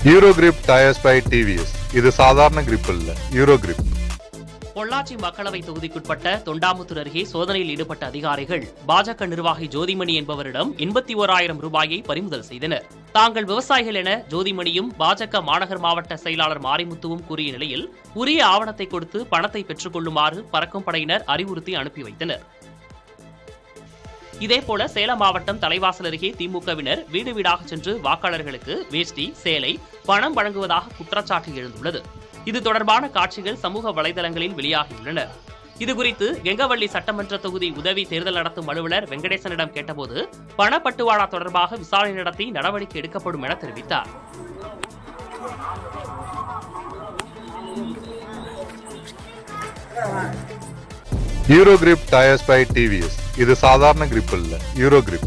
Eurogrip Tires by TVS. இது சாதாரண grip இல்ல, யூரோகிரிப். பொள்ளாச்சி மக்களவை தொகுதிக்குட்பட்ட தொண்டாமுத்தூர் அருகே சோதனையில் ஈடுபட்ட அதிகாரிகள் பாஜக நிர்வாகி ஜோதிமணி என்பவரிடம் 81,000 ரூபாயை பறிமுதல் செய்தனர். தாங்கள் விவசாயிகள் என ஜோதிமணியும் பாஜக மாநகர் மாவட்ட செயலாளர் மாரிமுத்துவும் கூறிய நிலையில் உரிய ஆவணத்தை கொடுத்து பணத்தை பெற்றுக் கொள்ளுமாறு பறக்கும் படையினர் அறிவுறுத்தி அனுப்பி வைத்தனர். இதேபோல சேலம் மாவட்டம் தலைவாசல் அருகே திமுகவினர் வீடு வீடாக சென்று வாக்காளர்களுக்கு வேஷ்டி, சேலை, பணம் வழங்குவதாக குற்றச்சாட்டு எழுந்துள்ளது. இது தொடர்பான காட்சிகள் சமூக வலைதளங்களில் வெளியாகியுள்ளன. இதுகுறித்து கெங்கவள்ளி சட்டமன்ற தொகுதி உதவி தேர்தல் நடத்தும் அலுவலர் வெங்கடேசனிடம் கேட்டபோது பணப்பட்டுவாடா தொடர்பாக விசாரணை நடத்தி நடவடிக்கை எடுக்கப்படும் என தெரிவித்தார். Eurogrip Tires by TVS. இது சாதாரண கிரிப் இல்ல, யூரோகிரிப்.